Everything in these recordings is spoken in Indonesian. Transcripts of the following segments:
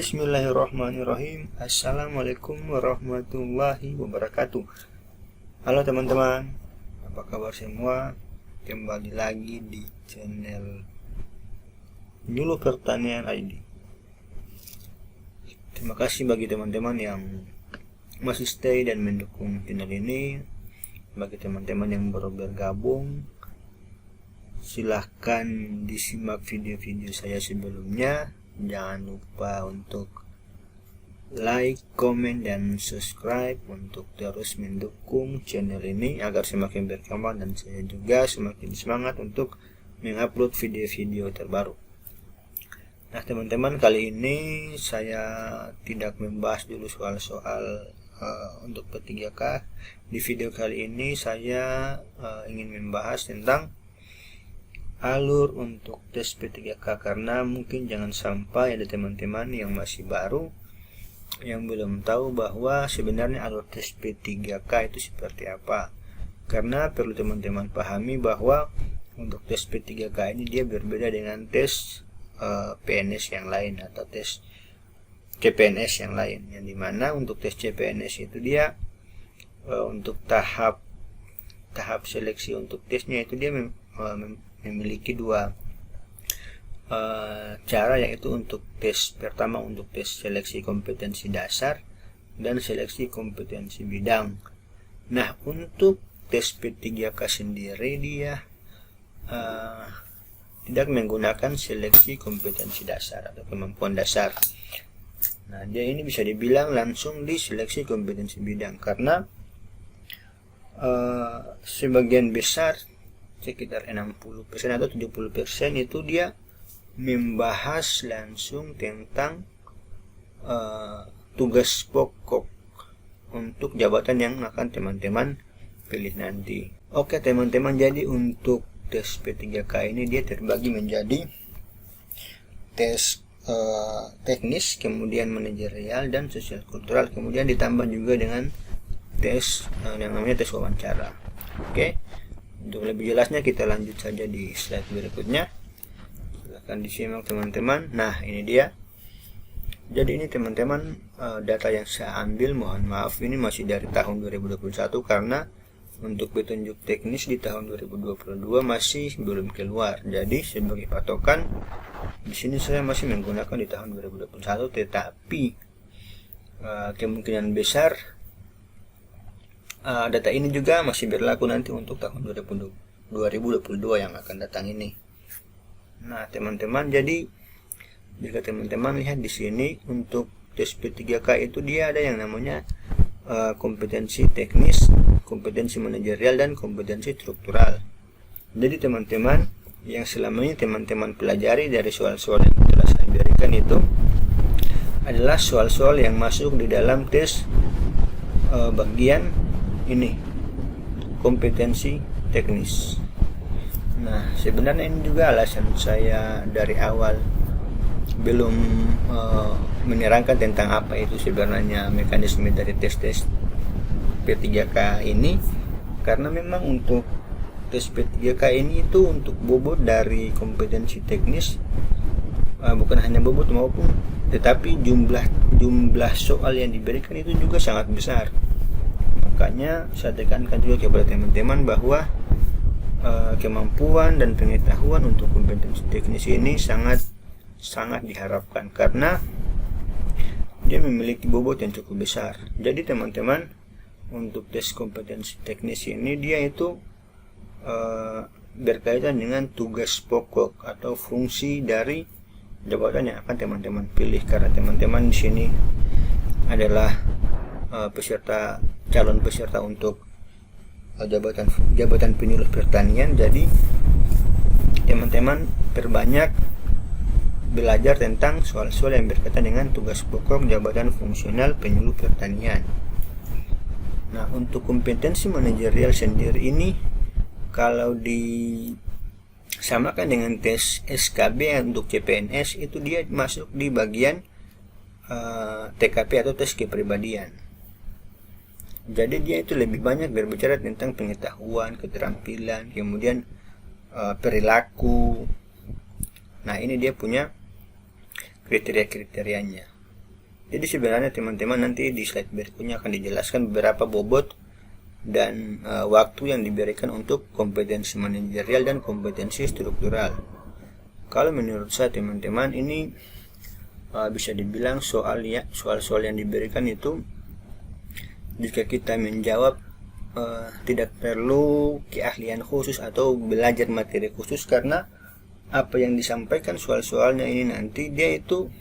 Bismillahirrahmanirrahim. Assalamualaikum warahmatullahi wabarakatuh. Halo teman-teman, apa kabar semua? Kembali lagi di channel Nyuluh Pertanian ID. Terima kasih bagi teman-teman yang masih stay dan mendukung channel ini. Bagi teman-teman yang baru bergabung, silahkan disimak video-video saya sebelumnya. Jangan lupa untuk like, komen, dan subscribe untuk terus mendukung channel ini agar semakin berkembang dan saya juga semakin semangat untuk mengupload video-video terbaru. Nah teman-teman, kali ini saya tidak membahas dulu soal-soal untuk P3K. Di video kali ini saya ingin membahas tentang alur untuk tes P3K, karena mungkin jangan sampai ada teman-teman yang masih baru yang belum tahu bahwa sebenarnya alur tes P3K itu seperti apa. Karena perlu teman-teman pahami bahwa untuk tes P3K ini dia berbeda dengan tes PNS yang lain atau tes CPNS yang lain, yang dimana untuk tes CPNS itu dia untuk tahap seleksi untuk tesnya itu dia memiliki dua cara, yaitu untuk tes pertama untuk tes seleksi kompetensi dasar dan seleksi kompetensi bidang. Nah untuk tes P3K sendiri dia tidak menggunakan seleksi kompetensi dasar atau kemampuan dasar. Nah dia ini bisa dibilang langsung di seleksi kompetensi bidang, karena sebagian besar sekitar 60% atau 70% itu dia membahas langsung tentang tugas pokok untuk jabatan yang akan teman-teman pilih nanti. Oke teman-teman, jadi untuk tes P3K ini dia terbagi menjadi tes teknis, kemudian manajerial dan sosial kultural, kemudian ditambah juga dengan tes yang namanya tes wawancara. Oke. Untuk lebih jelasnya kita lanjut saja di slide berikutnya. Silahkan disimak teman-teman. Nah ini dia. Jadi ini teman-teman data yang saya ambil, mohon maaf ini masih dari tahun 2021 karena untuk petunjuk teknis di tahun 2022 masih belum keluar. Jadi sebagai patokan di sini saya masih menggunakan di tahun 2021, tetapi kemungkinan besar data ini juga masih berlaku nanti untuk tahun 2022 yang akan datang ini. Nah teman-teman, jadi jika teman-teman lihat di sini untuk tes P3K itu dia ada yang namanya kompetensi teknis, kompetensi manajerial, dan kompetensi struktural. Jadi teman-teman, yang selama ini teman-teman pelajari dari soal-soal yang telah saya berikan itu adalah soal-soal yang masuk di dalam tes bagian ini, kompetensi teknis. Nah sebenarnya ini juga alasan saya dari awal belum menerangkan tentang apa itu sebenarnya mekanisme dari tes-tes P3K ini, karena memang untuk tes P3K ini itu untuk bobot dari kompetensi teknis, bukan hanya bobot maupun tetapi jumlah soal yang diberikan itu juga sangat besar. Makanya saya tekankan juga kepada teman-teman bahwa kemampuan dan pengetahuan untuk kompetensi teknis ini sangat diharapkan karena dia memiliki bobot yang cukup besar. Jadi teman-teman, untuk tes kompetensi teknis ini dia itu berkaitan dengan tugas pokok atau fungsi dari jabatan yang akan teman-teman pilih, karena teman-teman di sini adalah calon peserta untuk jabatan penyuluh pertanian. Jadi teman-teman perbanyak belajar tentang soal-soal yang berkaitan dengan tugas pokok jabatan fungsional penyuluh pertanian. Nah untuk kompetensi manajerial sendiri ini kalau disamakan dengan tes SKB untuk CPNS itu dia masuk di bagian TKP atau tes kepribadian. Jadi dia itu lebih banyak berbicara tentang pengetahuan, keterampilan, kemudian perilaku. Nah ini dia punya kriteria-kriterianya. Jadi sebenarnya teman-teman nanti di slide berikutnya akan dijelaskan beberapa bobot dan waktu yang diberikan untuk kompetensi manajerial dan kompetensi struktural. Kalau menurut saya teman-teman ini bisa dibilang soal-soal yang diberikan itu jika kita menjawab tidak perlu keahlian khusus atau belajar materi khusus, karena apa yang disampaikan soal-soalnya ini nanti dia itu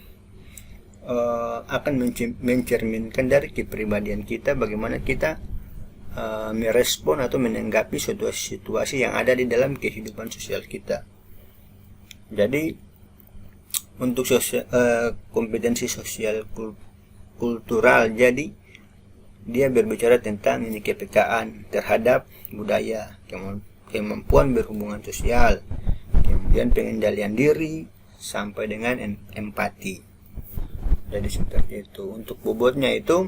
akan mencerminkan dari kepribadian kita, bagaimana kita merespon atau menanggapi situasi yang ada di dalam kehidupan sosial kita. Jadi untuk kompetensi sosial kultural, jadi dia berbicara tentang ini kepekaan terhadap budaya, kemampuan berhubungan sosial, kemudian pengendalian diri sampai dengan empati. Jadi seperti itu. Untuk bobotnya itu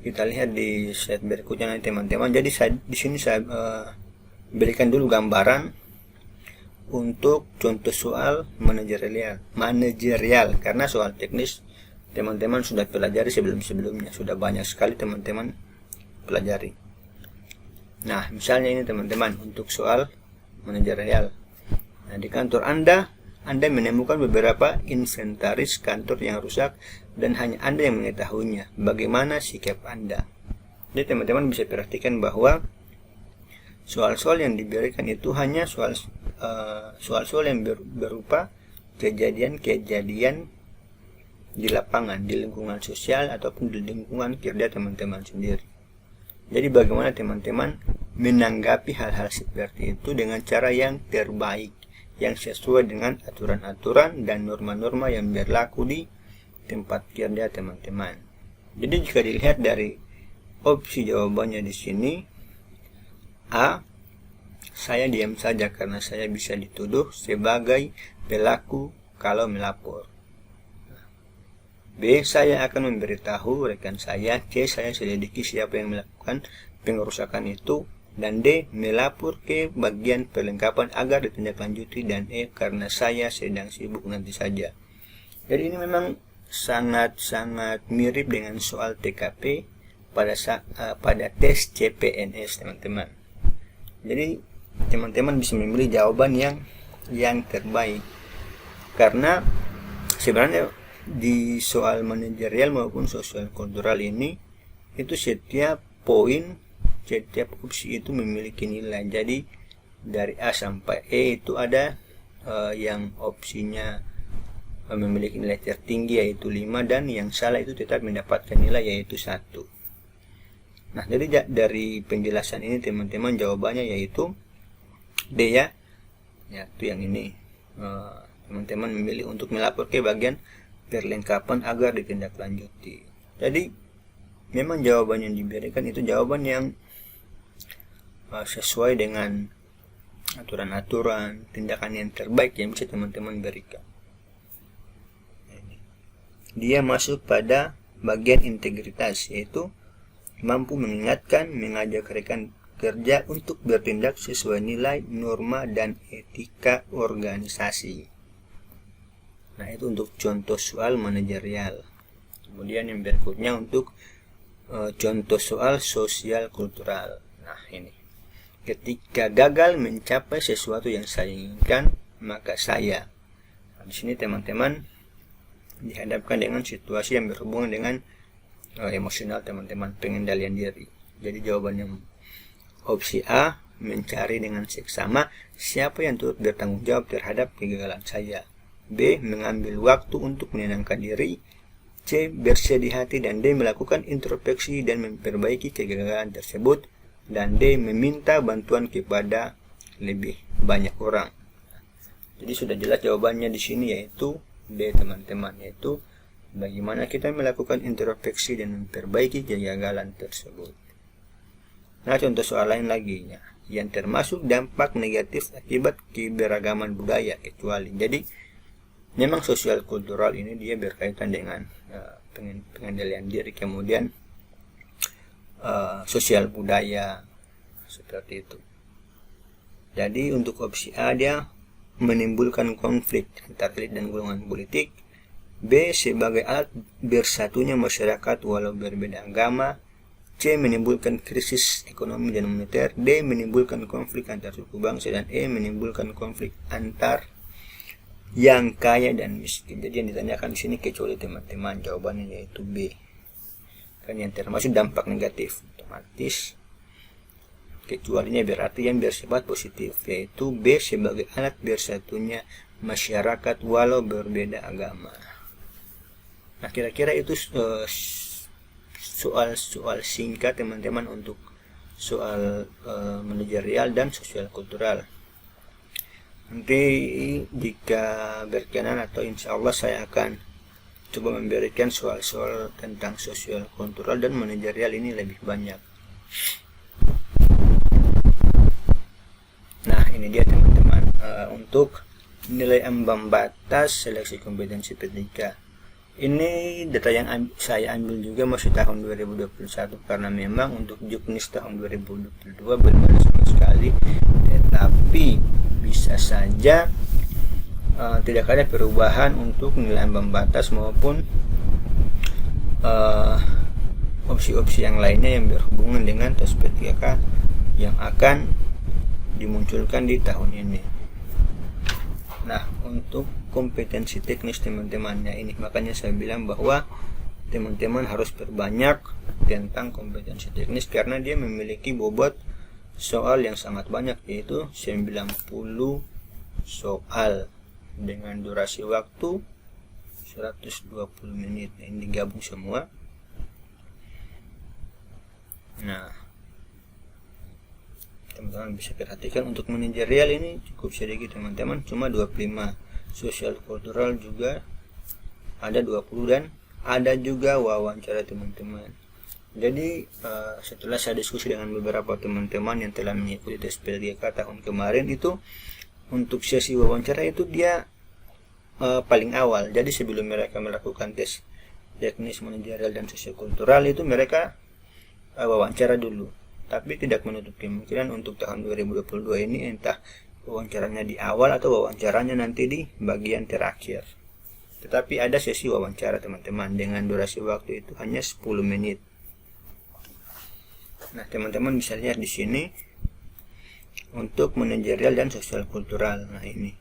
kita lihat di slide berikutnya nanti teman-teman. Jadi di sini saya berikan dulu gambaran untuk contoh soal manajerial karena soal teknis teman-teman sudah pelajari sebelumnya, sudah banyak sekali teman-teman pelajari. Nah, misalnya ini teman-teman untuk soal manajerial. Nah, di kantor Anda menemukan beberapa inventaris kantor yang rusak dan hanya Anda yang mengetahuinya. Bagaimana sikap Anda? Jadi teman-teman bisa perhatikan bahwa soal-soal yang diberikan itu hanya soal-soal yang berupa kejadian-kejadian di lapangan, di lingkungan sosial ataupun di lingkungan kerja teman-teman sendiri. Jadi bagaimana teman-teman menanggapi hal-hal seperti itu dengan cara yang terbaik, yang sesuai dengan aturan-aturan dan norma-norma yang berlaku di tempat kerja teman-teman. Jadi jika dilihat dari opsi jawabannya di sini, A, saya diam saja karena saya bisa dituduh sebagai pelaku kalau melapor. B, saya akan memberitahu rekan saya. C, saya selidiki siapa yang melakukan pengerusakan itu. Dan D, melapor ke bagian perlengkapan agar ditindaklanjuti. Dan E, karena saya sedang sibuk nanti saja. Jadi ini memang sangat-sangat mirip dengan soal TKP pada tes CPNS teman-teman. Jadi teman-teman bisa memilih jawaban yang terbaik, karena sebenarnya di soal manajerial maupun sosial kultural ini itu setiap poin, setiap opsi itu memiliki nilai. Jadi dari A sampai E itu ada yang opsinya memiliki nilai tertinggi yaitu 5, dan yang salah itu tetap mendapatkan nilai yaitu 1. Nah, jadi dari penjelasan ini teman-teman jawabannya yaitu D ya. Ya, itu yang ini. Teman-teman memilih untuk melapor ke bagian perlengkapan agar ditindaklanjuti. Jadi memang jawaban yang diberikan itu jawaban yang sesuai dengan aturan-aturan, tindakan yang terbaik yang bisa teman-teman berikan. Dia masuk pada bagian integritas, yaitu mampu mengingatkan, mengajak rekan kerja untuk bertindak sesuai nilai, norma, dan etika organisasi. Nah, itu untuk contoh soal manajerial. Kemudian yang berikutnya untuk contoh soal sosial kultural. Nah, ini. Ketika gagal mencapai sesuatu yang saya inginkan, maka saya. Nah, di sini teman-teman dihadapkan dengan situasi yang berhubungan dengan emosional teman-teman, pengendalian diri. Jadi jawabannya opsi A, mencari dengan seksama siapa yang turut bertanggung jawab terhadap kegagalan saya. B, mengambil waktu untuk menenangkan diri. C, bersedih hati. Dan D, melakukan introspeksi dan memperbaiki kegagalan tersebut. Dan D, meminta bantuan kepada lebih banyak orang. Jadi sudah jelas jawabannya di sini yaitu D teman-teman, yaitu bagaimana kita melakukan introspeksi dan memperbaiki kegagalan tersebut. Nah, contoh soal lain lagi ya, yang termasuk dampak negatif akibat keberagaman budaya kecuali. Jadi memang sosial kultural ini dia berkaitan dengan pengendalian diri, kemudian sosial budaya seperti itu. Jadi untuk opsi A dia menimbulkan konflik antar elit dan golongan politik. B. Sebagai alat bersatunya masyarakat walau berbeda agama. C. Menimbulkan krisis ekonomi dan moneter. D. Menimbulkan konflik antar suku bangsa. Dan E. Menimbulkan konflik antar yang kaya dan miskin. Jadi yang ditanyakan di sini kecuali teman-teman, jawabannya yaitu B. Kan yang termasuk dampak negatif otomatis. Kecualinya berarti yang bersifat positif, yaitu B. Sebagai alat bersatunya masyarakat walau berbeda agama. Nah, kira-kira itu soal-soal singkat teman-teman untuk soal manajerial dan sosial kultural. Nanti jika berkenan atau insya Allah saya akan coba memberikan soal-soal tentang sosial kultural dan manajerial ini lebih banyak. Nah, ini dia teman-teman untuk nilai ambang batas seleksi kompetensi P3. Ini data yang saya ambil juga masih tahun 2021 karena memang untuk juknis tahun 2022 belum ada sama sekali, tetapi bisa saja tidak ada perubahan untuk nilai ambang batas maupun opsi-opsi yang lainnya yang berhubungan dengan tes P3K yang akan dimunculkan di tahun ini. Nah, untuk kompetensi teknis teman-temannya ini, makanya saya bilang bahwa teman-teman harus perbanyak tentang kompetensi teknis karena dia memiliki bobot soal yang sangat banyak, yaitu 90 soal dengan durasi waktu 120 menit. Nah, ini digabung semua. Nah, teman-teman bisa perhatikan untuk manajerial ini cukup sedikit teman-teman, cuma 25. Sosial kultural juga ada 20 dan ada juga wawancara teman-teman. Jadi setelah saya diskusi dengan beberapa teman-teman yang telah mengikuti tes P3K tahun kemarin, itu untuk sesi wawancara itu dia paling awal. Jadi sebelum mereka melakukan tes teknis manajerial dan sosial kultural itu mereka wawancara dulu. Tapi tidak menutup kemungkinan untuk tahun 2022 ini entah wawancaranya di awal atau wawancaranya nanti di bagian terakhir. Tetapi ada sesi wawancara teman-teman dengan durasi waktu itu hanya 10 menit. Nah, teman-teman bisa lihat di sini untuk manajerial dan sosial kultural. Nah, ini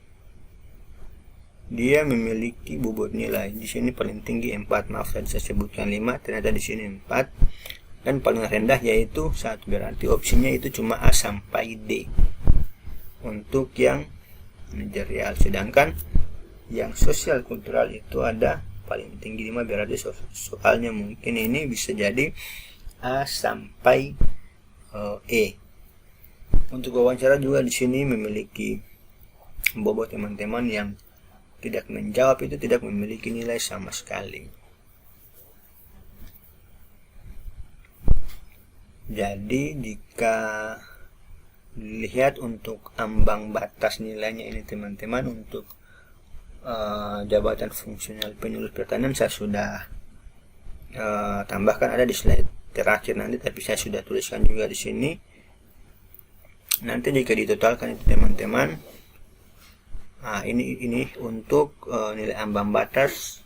dia memiliki bobot nilai. Di sini paling tinggi 4, maaf tadi saya sebutkan 5, ternyata di sini 4. Dan paling rendah yaitu 1, berarti opsinya itu cuma A sampai D untuk yang manajerial. Sedangkan yang sosial kultural itu ada paling tinggi 5, berarti soalnya mungkin ini bisa jadi A sampai E. Untuk wawancara juga di sini memiliki bobot teman-teman yang tidak menjawab itu tidak memiliki nilai sama sekali. Jadi jika lihat untuk ambang batas nilainya ini teman-teman, untuk jabatan fungsional penyuluh pertanian saya sudah tambahkan, ada di slide terakhir nanti, tapi saya sudah tuliskan juga di sini. Nanti jika ditotalkan itu teman-teman, nah ini untuk nilai ambang batas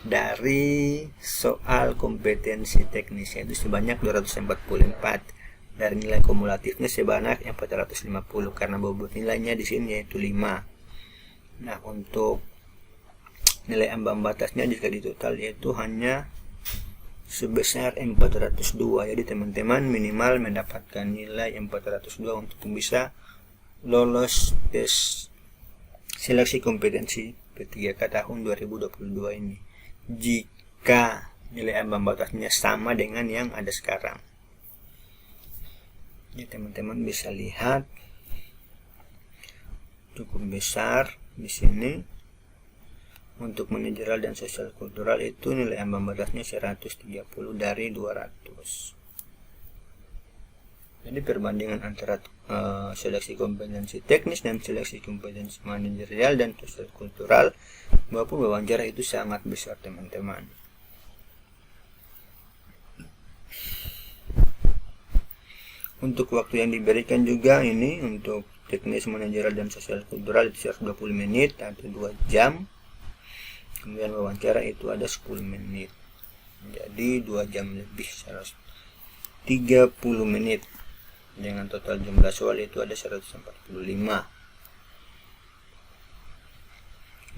dari soal kompetensi teknis, yaitu sebanyak 244, dari nilai kumulatifnya sebanyak 450 karena bobot nilainya di sini yaitu 5. Nah, untuk nilai ambang batasnya jika ditotal yaitu hanya sebesar 402. Jadi teman-teman minimal mendapatkan nilai 402 untuk bisa lolos tes seleksi kompetensi P3K tahun 2022 ini, jika nilai ambang batasnya sama dengan yang ada sekarang. Ya, teman-teman bisa lihat cukup besar di sini. Untuk manajerial dan sosial kultural itu nilai ambang batasnya 130 dari 200. Jadi perbandingan antara seleksi kompetensi teknis dan seleksi kompetensi manajerial dan sosial kultural maupun wawancara itu sangat besar teman-teman. Untuk waktu yang diberikan juga ini untuk teknis manajerial dan sosial kultural itu 120 menit atau 2 jam. kemudian wawancara itu ada 10 menit, jadi 2 jam lebih 30 menit. Dengan total jumlah soal itu ada 145.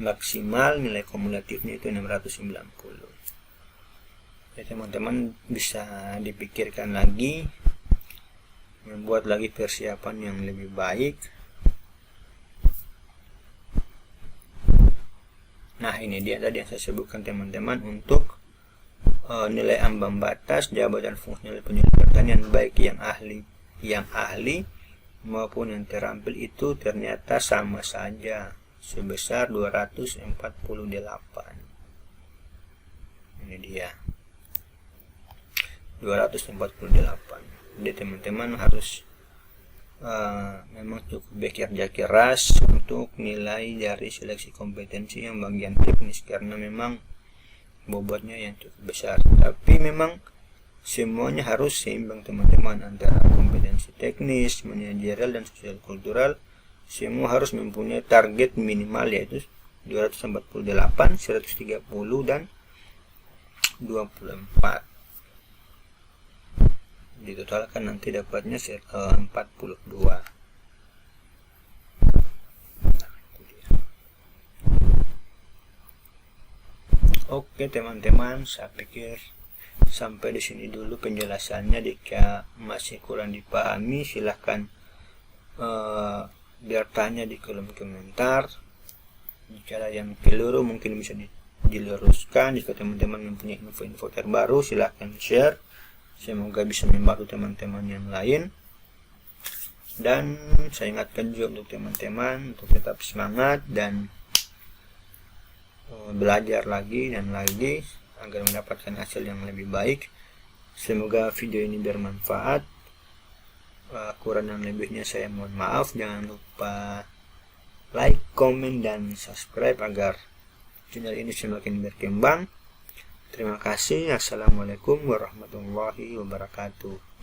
Maksimal nilai kumulatifnya itu 690. Ya, teman-teman bisa dipikirkan lagi, membuat lagi persiapan yang lebih baik. Nah, ini dia tadi yang saya sebutkan teman-teman untuk nilai ambang batas jabatan fungsional penyuluh pertanian, baik yang ahli maupun yang terampil itu ternyata sama saja sebesar 248. Ini dia 248. Jadi teman-teman harus memang cukup bekerja keras untuk nilai dari seleksi kompetensi yang bagian teknis, karena memang bobotnya yang cukup besar. Tapi memang semuanya harus seimbang teman-teman, antara kompetensi teknis, manajerial, dan sosial kultural. Semua harus mempunyai target minimal, yaitu 248, 130, dan 24. Ditotalkan nanti dapatnya 42. Oke teman-teman, saya pikir sampai di sini dulu penjelasannya. Jika masih kurang dipahami, silahkan bertanya di kolom komentar. Jika ada yang keliru mungkin bisa diluruskan. Jika teman-teman mempunyai info-info terbaru, silahkan share. Semoga bisa membantu teman-teman yang lain. Dan saya ingatkan juga untuk teman-teman untuk tetap semangat dan belajar lagi dan lagi agar mendapatkan hasil yang lebih baik. Semoga video ini bermanfaat. Kurang dan lebihnya saya mohon maaf. Jangan lupa like, komen, dan subscribe agar channel ini semakin berkembang. Terima kasih. Assalamualaikum warahmatullahi wabarakatuh.